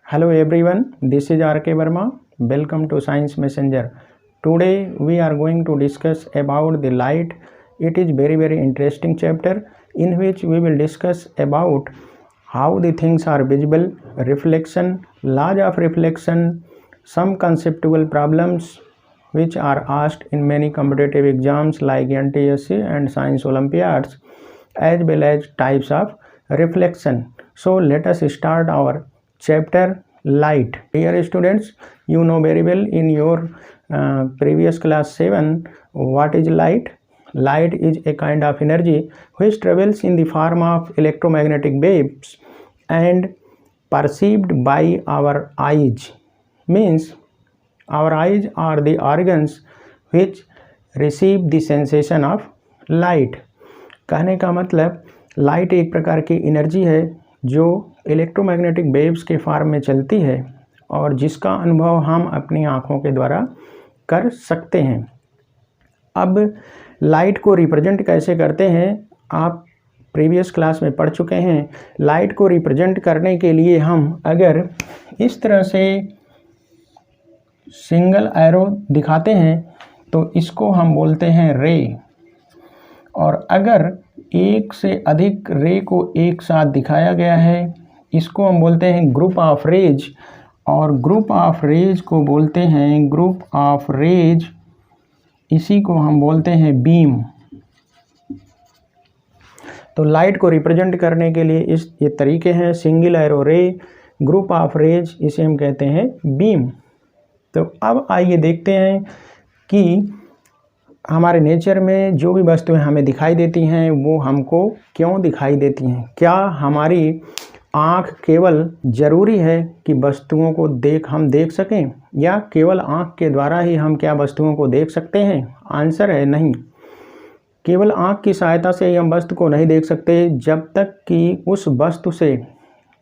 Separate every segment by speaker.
Speaker 1: Hello everyone, this is R.K. Verma. Welcome to Science Messenger. Today we are going to discuss about the light. It is very interesting chapter in which we will discuss about how the things are visible, reflection, laws of reflection, some conceptual problems which are asked in many competitive exams like NTSC and Science Olympiads, as well as types of reflection. So let us start our chapter light. Dear students, you know very well in your previous class 7 what is light. Light is a kind of energy which travels in the form of electromagnetic waves and perceived by our eyes. Means our eyes are the organs which receive the sensation of light. कहने का मतलब light एक प्रकार की energy है जो electromagnetic waves के form में चलती है और जिसका अनुभव हम अपनी आँखों के द्वारा कर सकते हैं। अब लाइट को रिप्रेजेंट कैसे करते हैं आप प्रीवियस क्लास में पढ़ चुके हैं। लाइट को रिप्रेजेंट करने के लिए हम अगर इस तरह से सिंगल एरो दिखाते हैं तो इसको हम बोलते हैं रे, और अगर एक से अधिक रे को एक साथ दिखाया गया है इसको हम बोलते हैं ग्रुप ऑफ रेज, और ग्रुप ऑफ रेज को बोलते हैं ग्रुप ऑफ रेज, इसी को हम बोलते हैं बीम। तो लाइट को रिप्रेजेंट करने के लिए ये तरीके हैं, सिंगल एरो रे, ग्रुप ऑफ रेज, इसे हम कहते हैं बीम। तो अब आइए देखते हैं कि हमारे नेचर में जो भी वस्तुएं हमें दिखाई देती हैं वो हमको क्यों दिखाई देती हैं। क्या हमारी आँख केवल ज़रूरी है कि वस्तुओं को हम देख सकें, या केवल आँख के द्वारा ही हम क्या वस्तुओं को देख सकते हैं? आंसर है नहीं। केवल आँख की सहायता से हम वस्तु को नहीं देख सकते जब तक कि उस वस्तु से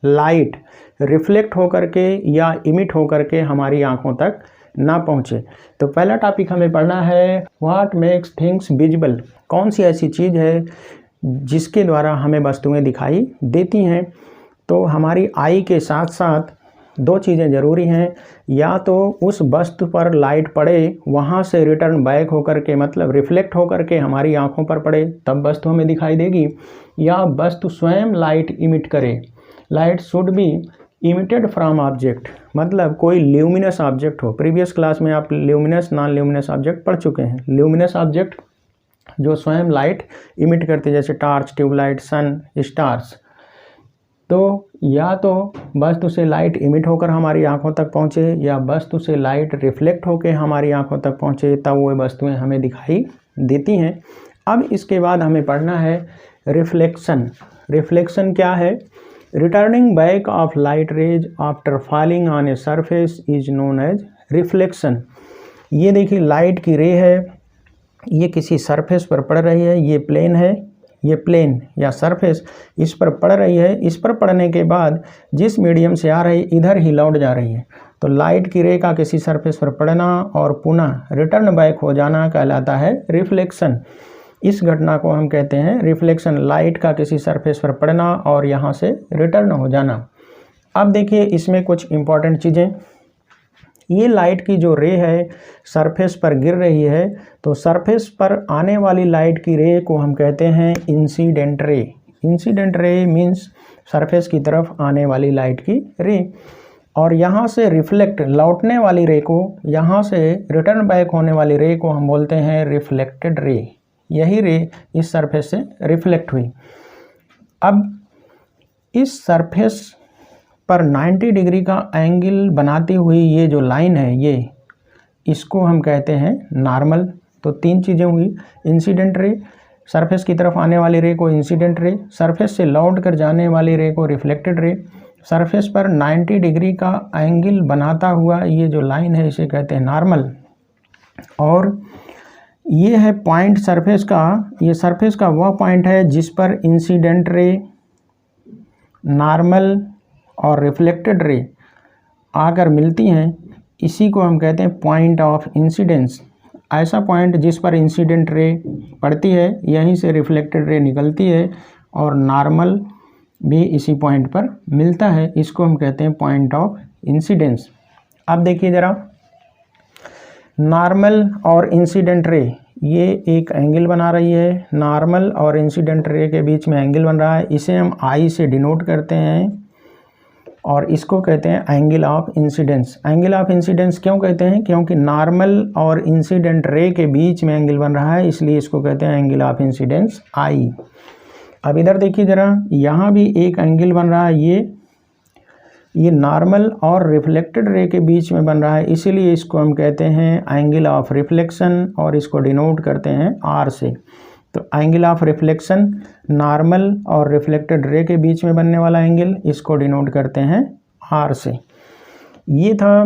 Speaker 1: लाइट रिफ्लेक्ट होकर के या इमिट होकर के हमारी आँखों तक ना पहुँचे। तो पहला टॉपिक हमें पढ़ना है व्हाट मेक्स थिंग्स विजिबल। कौन सी ऐसी चीज़ है जिसके द्वारा हमें वस्तुएं दिखाई देती हैं। तो हमारी आई के साथ साथ दो चीज़ें ज़रूरी हैं, या तो उस वस्तु पर लाइट पड़े वहाँ से रिटर्न बैक होकर के मतलब रिफ्लेक्ट होकर के हमारी आँखों पर पड़े तब वस्तु हमें दिखाई देगी, या वस्तु स्वयं लाइट इमिट करे। Light should be emitted from object, मतलब कोई ल्यूमिनस ऑब्जेक्ट हो। प्रीवियस क्लास में आप ल्यूमिनस नॉन ल्यूमिनस ऑब्जेक्ट पढ़ चुके हैं। ल्यूमिनस ऑब्जेक्ट जो स्वयं लाइट इमिट करते जैसे टॉर्च, ट्यूबलाइट, सन, स्टार्स। तो या तो वस्तु से लाइट इमिट होकर हमारी आंखों तक पहुंचे या वस्तु से लाइट रिफ्लेक्ट होकर हमारी आंखों तक पहुंचे, तब वो वस्तुएं हमें दिखाई देती हैं। अब इसके बाद हमें पढ़ना है रिफ्लेक्शन। रिफ्लेक्शन क्या है? Returning back of light rays after falling on a surface is known as reflection. ये देखिए लाइट की रे है, ये किसी सरफेस पर पड़ रही है, ये प्लेन है, ये प्लेन या सरफेस इस पर पड़ रही है। इस पर पड़ने के बाद जिस मीडियम से आ रही इधर ही लौट जा रही है। तो लाइट की रे का किसी सरफेस पर पड़ना और पुनः रिटर्न बैक हो जाना कहलाता है रिफ्लेक्शन। इस घटना को हम कहते हैं रिफ्लेक्शन, लाइट का किसी सरफेस पर पड़ना और यहाँ से रिटर्न हो जाना। अब देखिए इसमें कुछ इम्पॉर्टेंट चीज़ें। ये लाइट की जो रे है सरफेस पर गिर रही है, तो सरफेस पर आने वाली लाइट की रे को हम कहते हैं incident ray. Incident ray means surface की तरफ आने वाली लाइट की रे, और यहाँ से रिफ्लेक्ट लौटने वाली रे को, यहाँ से रिटर्न बैक होने वाली रे को हम बोलते हैं रिफ्लेक्टेड रे। यही रे इस सरफेस से रिफ्लेक्ट हुई। अब इस सरफेस पर 90 डिग्री का एंगल बनाती हुई ये जो लाइन है, ये इसको हम कहते हैं नॉर्मल। तो तीन चीज़ें हुई, इंसिडेंट रे, सरफेस की तरफ आने वाली रे को इंसिडेंट रे, सरफेस से लौट कर जाने वाली रे को रिफ्लेक्टेड रे, सरफेस पर 90 डिग्री का एंगल बनाता हुआ ये जो लाइन है इसे कहते हैं नॉर्मल। और ये है पॉइंट सरफेस का, ये सरफेस का वह पॉइंट है जिस पर इंसिडेंट रे, नॉर्मल और रिफ्लेक्टेड रे आकर मिलती हैं, इसी को हम कहते हैं पॉइंट ऑफ इंसिडेंस। ऐसा पॉइंट जिस पर इंसिडेंट रे पड़ती है यहीं से रिफ्लेक्टेड रे निकलती है और नॉर्मल भी इसी पॉइंट पर मिलता है, इसको हम कहते हैं पॉइंट ऑफ इंसिडेंस। अब देखिए ज़रा, नॉर्मल और इंसिडेंट रे ये एक एंगल बना रही है, नॉर्मल और इंसिडेंट रे के बीच में एंगल बन रहा है, इसे हम आई से डिनोट करते हैं और इसको कहते हैं angle of incidence. Angle of incidence क्यों कहते हैं? क्योंकि नॉर्मल और इंसिडेंट रे के बीच में एंगल बन रहा है, इसलिए इसको कहते हैं एंगल ऑफ इंसिडेंस आई। अब इधर देखिए ज़रा, यहाँ भी एक एंगल बन रहा है, ये नॉर्मल और रिफ्लेक्टेड रे के बीच में बन रहा है, इसीलिए इसको हम कहते हैं एंगल ऑफ रिफ्लेक्शन और इसको डिनोट करते हैं आर से। तो एंगल ऑफ रिफ्लेक्शन नॉर्मल और रिफ्लेक्टेड रे के बीच में बनने वाला एंगल, इसको डिनोट करते हैं आर से। ये था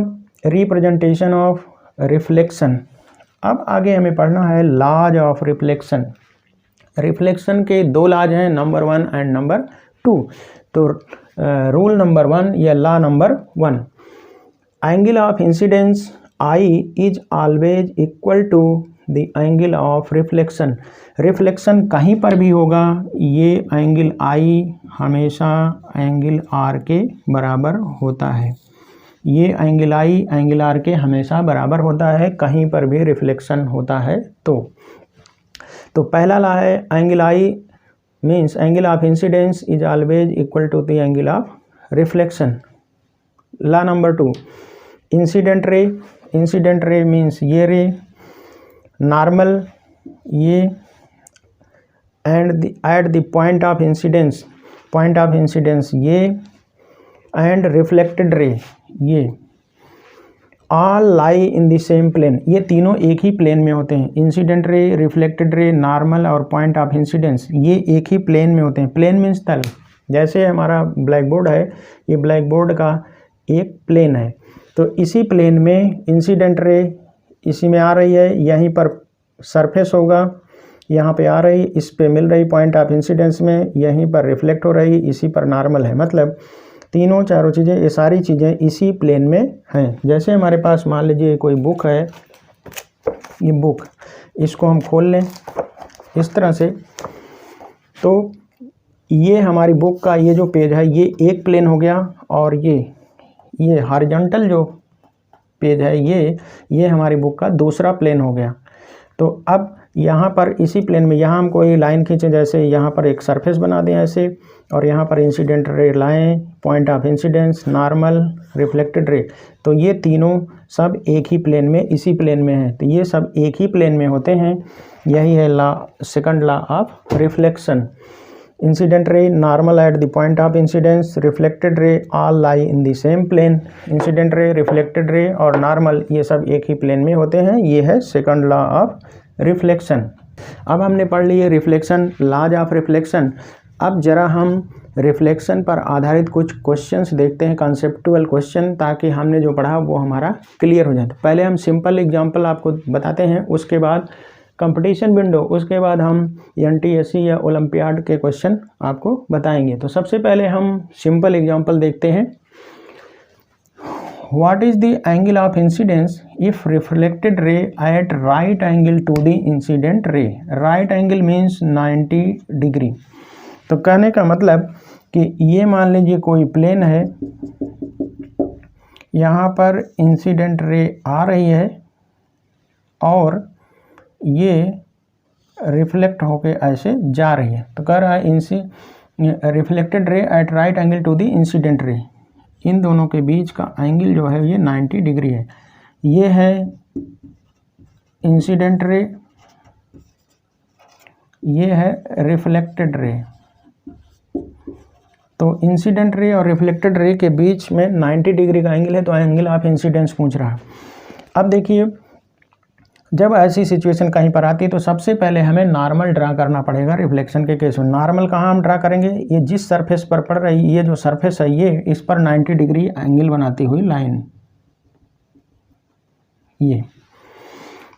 Speaker 1: रिप्रेजेंटेशन ऑफ रिफ्लेक्शन। अब आगे हमें पढ़ना है लॉज ऑफ रिफ्लेक्शन। रिफ्लेक्शन के दो लॉज हैं, नंबर 1 एंड नंबर 2। तो रूल नंबर 1 या law number 1, angle of incidence I is always equal to the angle of reflection. Reflection कहीं पर भी होगा, ये एंगल आई हमेशा एंगल आर के बराबर होता है। ये एंगल आई एंगल आर के हमेशा बराबर होता है, कहीं पर भी रिफ्लेक्शन होता है तो पहला लॉ है angle I means angle of incidence is always equal to the angle of reflection. Law number 2, incident ray means ये रे, normal ये, and at the point of incidence ये, and reflected ray ये, all lie in the same plane. ये तीनों एक ही plane में होते हैं, इंसिडेंट रे, रिफ्लेक्टेड रे, नॉर्मल और पॉइंट ऑफ इंसिडेंस, ये एक ही प्लेन में होते हैं। प्लेन मीन्स तल। जैसे हमारा ब्लैक बोर्ड है, ये ब्लैक बोर्ड का एक प्लेन है, तो इसी प्लेन में इंसिडेंट रे इसी में आ रही है, यहीं पर सरफेस होगा, यहाँ पे आ रही, इस पे मिल रही पॉइंट ऑफ इंसिडेंस में, यहीं पर रिफ्लेक्ट हो रही, इसी पर नॉर्मल है। मतलब तीनों चारों चीज़ें, ये सारी चीज़ें इसी प्लेन में हैं। जैसे हमारे पास मान लीजिए कोई बुक है, ये बुक, इसको हम खोल लें इस तरह से, तो ये हमारी बुक का ये जो पेज है ये एक प्लेन हो गया, और ये हॉरिजॉन्टल जो पेज है ये हमारी बुक का दूसरा प्लेन हो गया। तो अब यहाँ पर इसी प्लेन में यहाँ हम कोई लाइन खींचें, जैसे यहाँ पर एक सरफेस बना दें ऐसे, और यहाँ पर इंसिडेंट रे लाएँ, point of incidence, normal, reflected ray, तो ये तीनों सब एक ही प्लेन में, इसी प्लेन में हैं, तो ये सब एक ही प्लेन में होते हैं। यही है law, second law of reflection. Incident ray, normal at the point of incidence, reflected ray, all lie in the same plane. Incident ray, reflected ray और नॉर्मल ये सब एक ही प्लेन में होते हैं। ये है सेकंड लॉ ऑफ रिफ्लेक्शन। अब हमने पढ़ लिए रिफ्लेक्शन, लॉज ऑफ रिफ्लेक्शन। अब जरा हम रिफ्लेक्शन पर आधारित कुछ क्वेश्चंस देखते हैं, कॉन्सेप्टुअल क्वेश्चन, ताकि हमने जो पढ़ा वो हमारा क्लियर हो जाए। तो पहले हम सिंपल एग्जांपल आपको बताते हैं, उसके बाद कंपटीशन विंडो, उसके बाद हम NTSC या ओलंपियाड के क्वेश्चन आपको बताएंगे। तो सबसे पहले हम सिंपल एग्जांपल देखते हैं। What is the angle of incidence if reflected ray at right angle to the incident ray? Right angle means 90 degree. तो कहने का मतलब कि ये मान लीजिए कोई प्लेन है, यहाँ पर इंसिडेंट रे आ रही है और ये रिफ्लेक्ट होके ऐसे जा रही है। तो कह रहा है reflected ray at right angle to the incident ray, इन दोनों के बीच का एंगल जो है ये 90 डिग्री है। ये है इंसिडेंट रे, ये है रिफ्लेक्टेड रे। तो इंसिडेंट रे और रिफ्लेक्टेड रे के बीच में 90 डिग्री का एंगल है, तो एंगल ऑफ इंसिडेंस पूछ रहा है। अब देखिए, जब ऐसी सिचुएशन कहीं पर आती है तो सबसे पहले हमें नॉर्मल ड्रा करना पड़ेगा। रिफ्लेक्शन के केस में नॉर्मल कहाँ हम ड्रा करेंगे? ये जिस सरफेस पर पड़ रही, ये जो सरफेस है ये, इस पर 90 डिग्री एंगल बनाती हुई लाइन, ये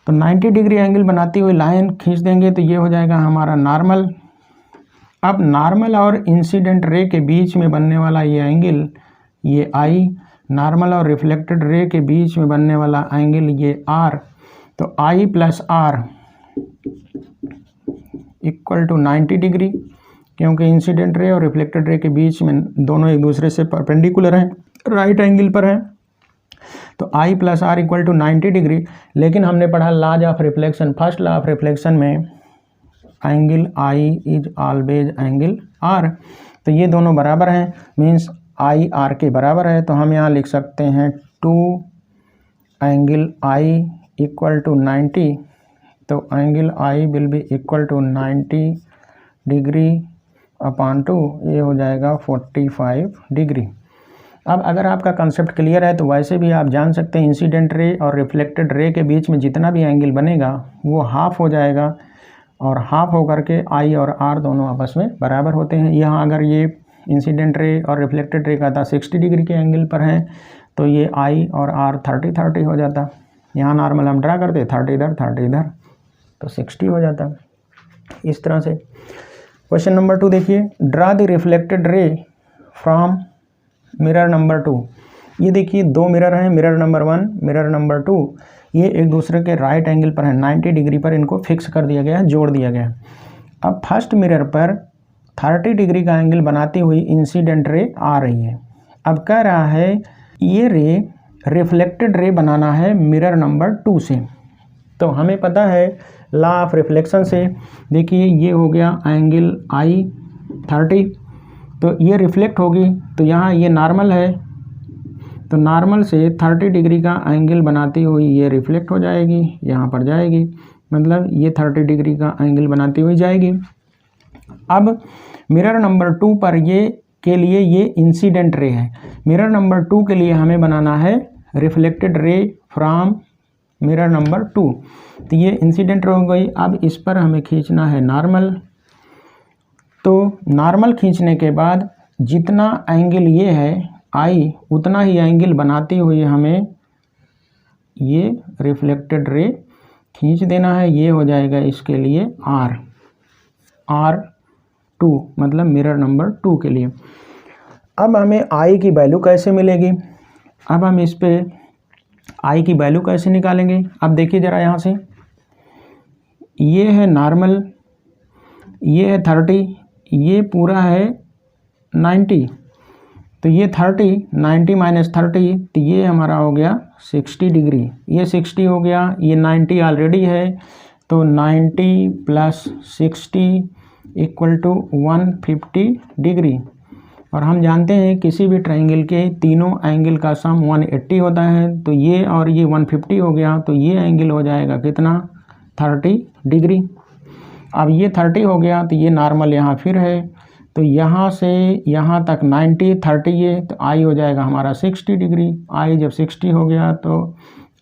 Speaker 1: तो 90 डिग्री एंगल बनाती हुई लाइन खींच देंगे तो ये हो जाएगा हमारा नॉर्मल। अब नॉर्मल और इंसिडेंट रे के बीच में बनने वाला ये एंगल, ये आई, नॉर्मल और रिफ्लेक्टेड रे के बीच में बनने वाला एंगल ये आर। तो I plus R equal to 90 degree, क्योंकि इंसिडेंट रे और रिफ्लेक्टेड रे के बीच में दोनों एक दूसरे से परपेंडिकुलर हैं, राइट एंगल पर हैं। तो I plus R equal to 90 degree. लेकिन हमने पढ़ा laws of reflection, first law of reflection में angle I is always angle R. तो ये दोनों बराबर हैं, मीन्स आई आर के बराबर है। तो हम यहाँ लिख सकते हैं 2 एंगल आई इक्वल टू 90। तो angle I will be equal to 90 degree upon 2, ये हो जाएगा 45 डिग्री। अब अगर आपका कंसेप्ट क्लियर है तो वैसे भी आप जान सकते हैं इंसिडेंट रे और रिफ्लेक्टेड रे के बीच में जितना भी एंगल बनेगा वो हाफ हो जाएगा, और हाफ होकर के आई और आर दोनों आपस में बराबर होते हैं। यहाँ अगर ये इंसिडेंट रे और रिफ्लेक्टेड रे का था 60 डिग्री के एंगल पर है, तो ये आई और आर 30-30 हो जाता। यहाँ नॉर्मल हम ड्रा करते 30 इधर 30 इधर, तो 60 हो जाता। इस तरह से क्वेश्चन नंबर 2 देखिए, draw the reflected ray from mirror number 2। ये देखिए दो मिरर हैं, मिरर नंबर 1, मिरर नंबर 2। ये एक दूसरे के राइट एंगल पर है, 90 डिग्री पर इनको फिक्स कर दिया गया है, जोड़ दिया गया है। अब फर्स्ट मिरर पर 30 डिग्री का एंगल बनाती हुई इंसिडेंट रे आ रही है। अब कह रहा है ये रे रिफ्लेक्टेड रे बनाना है मिरर नंबर 2 से। तो हमें पता है लॉ ऑफ रिफ्लेक्शन से, देखिए ये हो गया एंगल आई 30, तो ये रिफ्लेक्ट होगी, तो यहाँ ये नॉर्मल है, तो नॉर्मल से 30 डिग्री का एंगल बनाती हुई ये रिफ्लेक्ट हो जाएगी, यहाँ पर जाएगी, मतलब ये 30 डिग्री का एंगल बनाती हुई जाएगी। अब मिरर नंबर 2 पर ये के लिए ये इंसिडेंट रे है, मिरर नंबर 2 के लिए हमें बनाना है रिफ्लेक्टेड रे फ्रॉम मिरर नंबर 2। तो ये इंसिडेंट रे हो गई। अब इस पर हमें खींचना है नॉर्मल। तो नॉर्मल खींचने के बाद जितना एंगल ये है आई, उतना ही एंगल बनाती हुई हमें ये रिफ्लेक्टेड रे खींच देना है। ये हो जाएगा इसके लिए R2, मतलब मिरर नंबर 2 के लिए। अब हमें आई की वैल्यू कैसे मिलेगी, अब हम इस पे आई की वैल्यू कैसे निकालेंगे। अब देखिए ज़रा यहाँ से, ये है नॉर्मल, ये है 30, ये पूरा है 90, तो ये 30, 90 माइनस 30, तो ये हमारा हो गया 60 डिग्री। ये 60 हो गया, ये 90 ऑलरेडी है, तो 90 प्लस 60 इक्वल टू 150 डिग्री। और हम जानते हैं किसी भी ट्रायंगल के तीनों एंगल का सम 180 होता है, तो ये और ये 150 हो गया, तो ये एंगल हो जाएगा कितना, 30 डिग्री। अब ये 30 हो गया, तो ये नॉर्मल यहाँ फिर है, तो यहाँ से यहाँ तक 90, 30 ये, तो आई हो जाएगा हमारा 60 डिग्री। आई जब 60 हो गया तो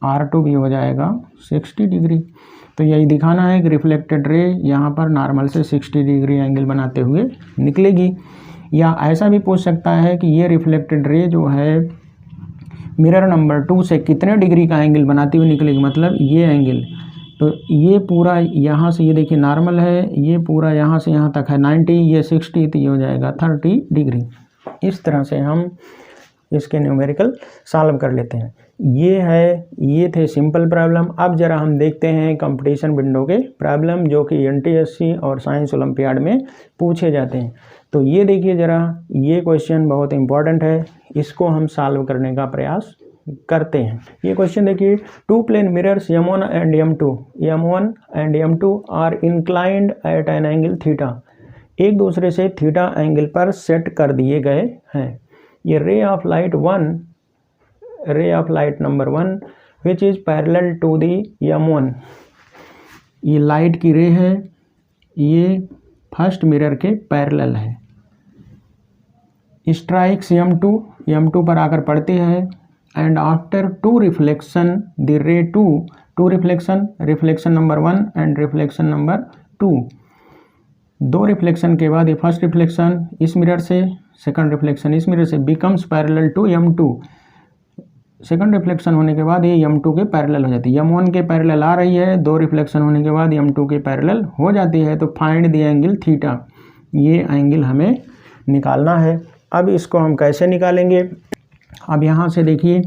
Speaker 1: R2 भी हो जाएगा 60 डिग्री। तो यही दिखाना है कि रिफ्लेक्टेड रे यहाँ पर नॉर्मल से 60 डिग्री एंगल बनाते हुए निकलेगी। या ऐसा भी पूछ सकता है कि ये रिफ्लेक्टेड रे जो है मिरर नंबर 2 से कितने डिग्री का एंगल बनाती हुई निकलेगी, मतलब ये एंगल, तो ये पूरा यहाँ से, ये देखिए नॉर्मल है, ये पूरा यहाँ से यहाँ तक है 90, ये 60, तो ये हो जाएगा 30 डिग्री। इस तरह से हम इसके न्यूमेरिकल सॉल्व कर लेते हैं। ये थे सिंपल प्रॉब्लम। अब ज़रा हम देखते हैं कंपटीशन विंडो के प्रॉब्लम जो कि NTSC और साइंस ओलंपियाड में पूछे जाते हैं। तो ये देखिए ज़रा, ये क्वेश्चन बहुत इंपॉर्टेंट है, इसको हम सॉल्व करने का प्रयास करते हैं। ये क्वेश्चन देखिए, 2 plane mirrors M1 and M2 are inclined at an angle theta, एक दूसरे से थीटा एंगल पर सेट कर दिए गए हैं। ये ray of light number 1 which is parallel to the M1, ये लाइट की रे है, ये फर्स्ट मिरर के पैरेलल है, स्ट्राइक्स M2 पर आकर पड़ती है, and after 2 reflection the ray 2 reflection number 1 and reflection number 2, 2 reflection के बाद ये फर्स्ट रिफ्लेक्शन इस मिरर से, सेकंड रिफ्लेक्शन इस मिरर से becomes parallel to M2, second reflection होने के बाद ये M2 के पैरेलल हो जाती है। M1 के पैरेलल आ रही है, 2 रिफ्लेक्शन होने के बाद M2 के पैरेलल हो जाती है। तो फाइंड द एंगल थीटा, ये एंगल हमें निकालना है। अब इसको हम कैसे निकालेंगे, अब यहाँ से देखिए,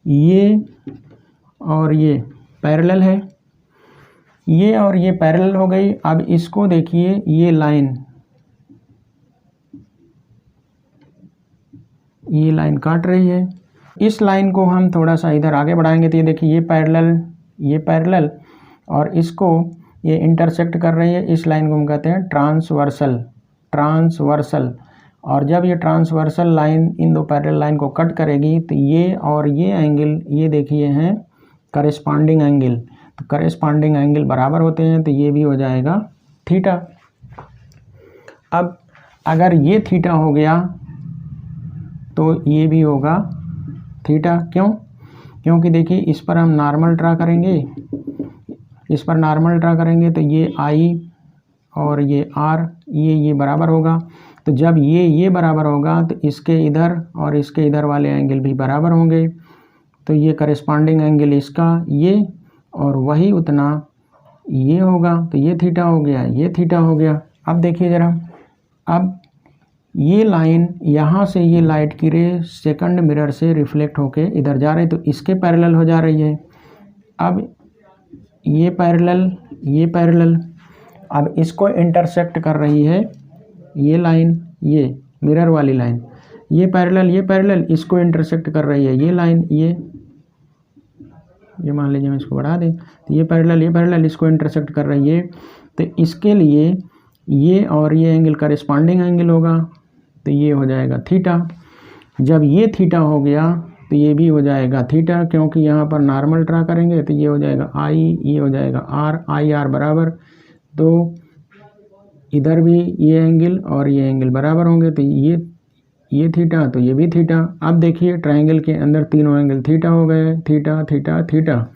Speaker 1: ये और ये पैरेलल है, ये और ये पैरेलल हो गई। अब इसको देखिए, ये लाइन काट रही है, इस लाइन को हम थोड़ा सा इधर आगे बढ़ाएंगे तो ये देखिए ये पैरेलल और इसको ये इंटरसेक्ट कर रही है। इस लाइन को हम कहते हैं ट्रांसवर्सल। और जब ये ट्रांसवर्सल लाइन इन दो पैरेलल लाइन को कट करेगी तो ये और ये एंगल ये देखिए हैं करेस्पॉन्डिंग एंगल। तो करेस्पॉन्डिंग एंगल बराबर होते हैं तो ये भी हो जाएगा थीटा। अब अगर ये थीटा हो गया तो ये भी होगा थीटा। क्यों? क्योंकि देखिए इस पर हम नॉर्मल ड्रा करेंगे, इस पर नॉर्मल ड्रा करेंगे तो ये आई और ये आर ये बराबर होगा। तो जब ये बराबर होगा तो इसके इधर और इसके इधर वाले एंगल भी बराबर होंगे। तो ये करेस्पॉन्डिंग एंगल इसका ये और वही उतना ये होगा। तो ये थीटा हो गया, ये थीटा हो गया। अब देखिए ज़रा, अब ये लाइन यहाँ से ये लाइट की रे सेकंड मिरर से रिफ्लेक्ट होके इधर जा रही, तो इसके पैरेलल हो जा रही है। अब ये पैरेलल अब इसको इंटरसेक्ट कर रही है ये लाइन, ये मिरर वाली लाइन। ये पैरेलल इसको इंटरसेक्ट कर रही है ये लाइन, ये मान लीजिए हम इसको बढ़ा दें तो ये पैरेलल इसको इंटरसेक्ट कर रही है। तो इसके लिए ये और ये एंगल करेस्पॉन्डिंग एंगल होगा तो ये हो जाएगा थीटा। जब ये थीटा हो गया तो ये भी हो जाएगा थीटा, क्योंकि यहाँ पर नॉर्मल ड्रा करेंगे तो ये हो जाएगा आई, ये हो जाएगा आर, आई आर बराबर। तो इधर भी ये एंगल और ये एंगल बराबर होंगे तो ये थीटा तो ये भी थीटा। अब देखिए ट्रायंगल के अंदर तीनों एंगल थीटा हो गए, थीटा थीटा थीटा।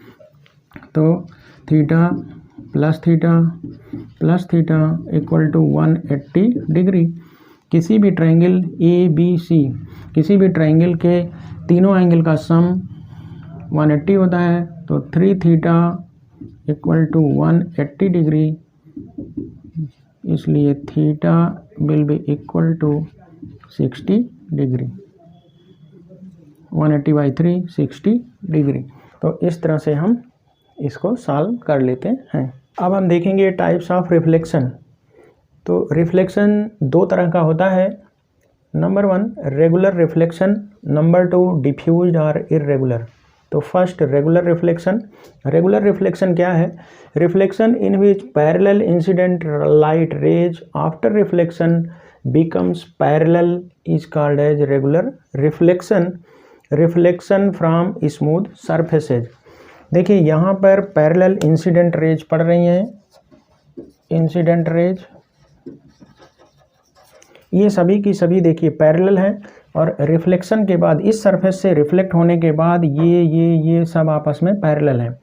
Speaker 1: तो theta plus theta equal to 180 degree. किसी भी ट्रायंगल ए बी सी, किसी भी ट्रायंगल के तीनों एंगल का सम 180 होता है। तो 3 थीटा इक्वल टू 180 डिग्री, इसलिए theta will be equal to 60 degree. 180/3 60 degree. तो इस तरह से हम इसको सॉल्व कर लेते हैं। अब हम देखेंगे टाइप्स ऑफ रिफ्लेक्शन। तो रिफ्लेक्शन दो तरह का होता है। Number 1 regular reflection, number 2 diffused और इर्रेगुलर। तो first regular reflection. Regular reflection क्या है? Reflection in which parallel incident light rays after reflection becomes parallel is called as regular reflection. Reflection from smooth surfaces। देखिए यहाँ पर parallel incident raise पड़ रही हैं, इंसिडेंट रेज ये सभी की सभी देखिए पैरेलल हैं और रिफ्लेक्शन के बाद इस सरफेस से रिफ्लेक्ट होने के बाद ये सब आपस में पैरेलल हैं।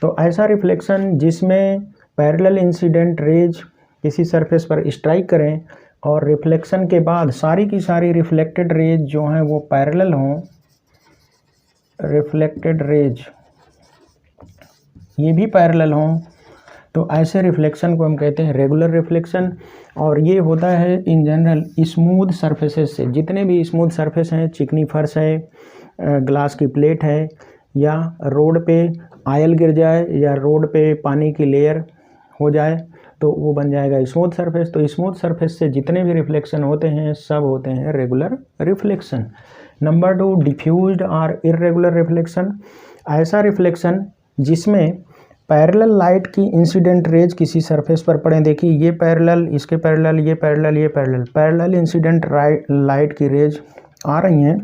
Speaker 1: तो ऐसा रिफ्लेक्शन जिसमें पैरेलल इंसिडेंट रेज किसी सरफेस पर स्ट्राइक करें और रिफ्लेक्शन के बाद सारी की सारी रिफ्लेक्टेड रेज जो हैं वो पैरेलल हों, रिफ्लेक्टेड रेज ये भी पैरेलल हों, तो ऐसे रिफ्लेक्शन को हम कहते हैं रेगुलर रिफ्लेक्शन। और ये होता है इन जनरल स्मूथ सरफेसेस से। जितने भी स्मूथ सरफेस हैं, चिकनी फर्श है, ग्लास की प्लेट है, या रोड पे आयल गिर जाए या रोड पे पानी की लेयर हो जाए तो वो बन जाएगा स्मूथ सरफेस। तो स्मूथ सरफेस से जितने भी रिफ्लेक्शन होते हैं सब होते हैं रेगुलर रिफ्लेक्शन। नंबर 2 डिफ्यूज्ड और इर्रेगुलर रिफ्लेक्शन। ऐसा रिफ्लेक्शन जिसमें पैरेलल लाइट की इंसिडेंट रेज किसी सरफेस पर पड़े। देखिए ये पैरेलल, इसके पैरेलल, ये पैरेलल, ये पैरेलल इंसिडेंट लाइट की रेज आ रही हैं,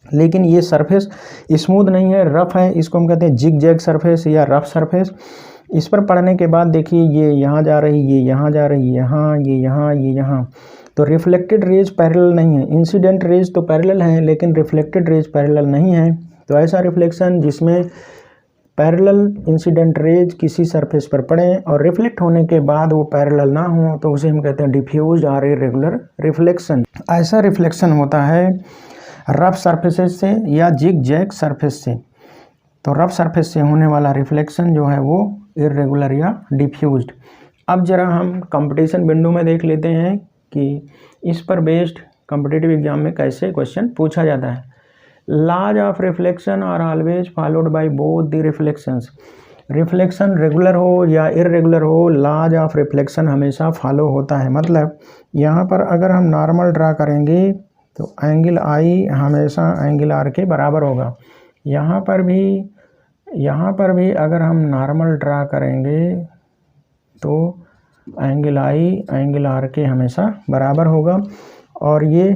Speaker 1: लेकिन ये सरफेस स्मूथ नहीं है, रफ है। इसको हम कहते हैं जिग जैग सरफेस या रफ सरफेस। इस पर पड़ने के बाद देखिए ये यहाँ जा रही, ये यहाँ जा रही, यहाँ, ये यहाँ, ये यहाँ। तो रिफ्लेक्टेड रेज पैरेलल नहीं है। इंसिडेंट रेज तो पैरेलल हैं लेकिन रिफ्लेक्टेड रेज पैरेलल नहीं है। तो ऐसा रिफ्लेक्शन जिसमें पैरेलल इंसिडेंट रेज किसी सरफेस पर पड़े और रिफ्लेक्ट होने के बाद वो पैरेलल ना हो तो उसे हम कहते हैं डिफ्यूज और इर्रेगुलर रिफ्लेक्शन। ऐसा रिफ्लेक्शन होता है रफ सरफेसेस से या जिग जैग सरफेस से। तो रफ सरफेस से होने वाला रिफ्लेक्शन जो है वो इर्रेगुलर या डिफ्यूज्ड। अब जरा हम कंपटीशन विंडो में देख लेते हैं कि इस पर बेस्ड कॉम्पिटिटिव एग्जाम में कैसे क्वेश्चन पूछा जाता है। Laws of reflection are always followed by both the reflections. Reflection regular हो या इर्रेगुलर हो, लॉज ऑफ रिफ्लेक्शन हमेशा फॉलो होता है। मतलब यहाँ पर अगर हम नॉर्मल ड्रा करेंगे तो एंगल आई हमेशा एंगल आर के बराबर होगा। यहाँ पर भी अगर हम नॉर्मल ड्रा करेंगे तो एंगल आई एंगल आर के हमेशा बराबर होगा। और ये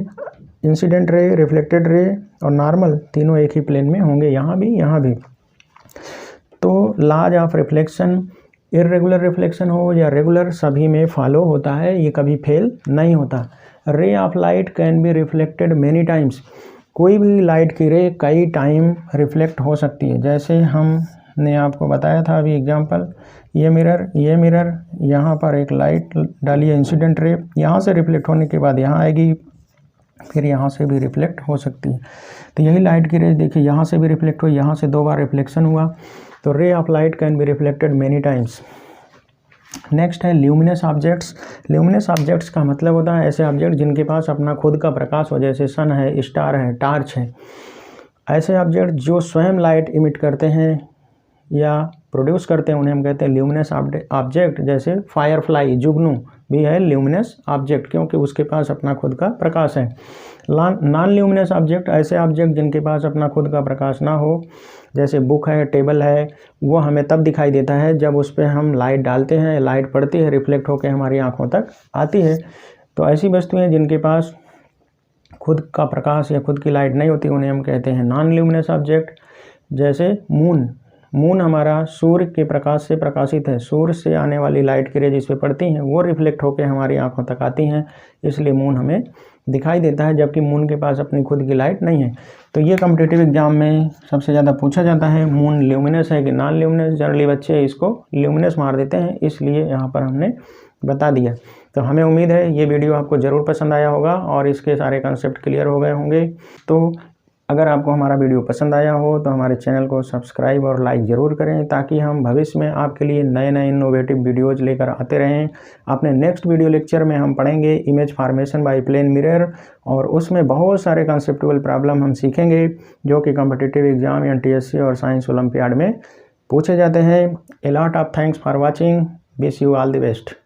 Speaker 1: इंसिडेंट रे, रिफ्लेक्टेड रे और नॉर्मल तीनों एक ही प्लेन में होंगे, यहाँ भी। तो laws of reflection, irregular reflection हो या रेगुलर, सभी में फॉलो होता है, ये कभी फेल नहीं होता। रे of light can be reflected many times, कोई भी लाइट की रे कई टाइम रिफ्लेक्ट हो सकती है। जैसे हमने आपको बताया था अभी एग्जांपल, ये मिरर, यहाँ पर एक लाइट डाली है इंसिडेंट रे, यहाँ से रिफ्लेक्ट होने के बाद यहाँ आएगी, फिर यहाँ से भी रिफ्लेक्ट हो सकती है। तो यही लाइट की रे देखिए, यहाँ से भी रिफ्लेक्ट हुई, यहाँ से 2 बार रिफ्लेक्शन हुआ। तो रे of light can be reflected many times. Next है ल्यूमिनस ऑब्जेक्ट्स। ल्यूमिनस ऑब्जेक्ट्स का मतलब होता है ऐसे ऑब्जेक्ट जिनके पास अपना खुद का प्रकाश हो, जैसे सन है, स्टार है, टार्च है। ऐसे ऑब्जेक्ट जो स्वयं लाइट इमिट करते हैं या प्रोड्यूस करते हैं उन्हें हम कहते हैं ल्यूमिनस ऑब्जेक्ट। जैसे फायरफ्लाई, जुगनू भी है ल्यूमिनस ऑब्जेक्ट, क्योंकि उसके पास अपना खुद का प्रकाश है। नॉन ल्यूमिनस ऑब्जेक्ट, ऐसे ऑब्जेक्ट जिनके पास अपना खुद का प्रकाश ना हो, जैसे बुक है, टेबल है, वो हमें तब दिखाई देता है जब उस पर हम लाइट डालते हैं, लाइट पड़ती है, रिफ्लेक्ट होकर हमारी आँखों तक आती है। तो ऐसी वस्तुएं जिनके पास खुद का प्रकाश या खुद की लाइट नहीं होती उन्हें हम कहते हैं नॉन ल्यूमिनस ऑब्जेक्ट। जैसे मून हमारा सूर्य के प्रकाश से प्रकाशित है, सूर्य से आने वाली लाइट की रे जिस पे पड़ती हैं वो रिफ्लेक्ट होकर हमारी आंखों तक आती हैं, इसलिए मून हमें दिखाई देता है, जबकि मून के पास अपनी खुद की लाइट नहीं है। तो ये कॉम्पिटिटिव एग्जाम में सबसे ज़्यादा पूछा जाता है, मून ल्यूमिनस है कि नॉन ल्यूमिनस। जनरली बच्चे इसको ल्यूमिनस मार देते हैं, इसलिए यहाँ पर हमने बता दिया। तो हमें उम्मीद है ये वीडियो आपको ज़रूर पसंद आया होगा और इसके सारे कंसेप्ट क्लियर हो गए होंगे। तो अगर आपको हमारा वीडियो पसंद आया हो तो हमारे चैनल को सब्सक्राइब और लाइक ज़रूर करें, ताकि हम भविष्य में आपके लिए नए इनोवेटिव वीडियोज़ लेकर आते रहें। अपने नेक्स्ट वीडियो लेक्चर में हम पढ़ेंगे image formation by plane mirror, और उसमें बहुत सारे कंसेप्चुअल प्रॉब्लम हम सीखेंगे जो कि कॉम्पिटिटिव एग्जाम या TSC और साइंस ओलंपियाड में पूछे जाते हैं। A lot of thanks for watching, wish you all the best.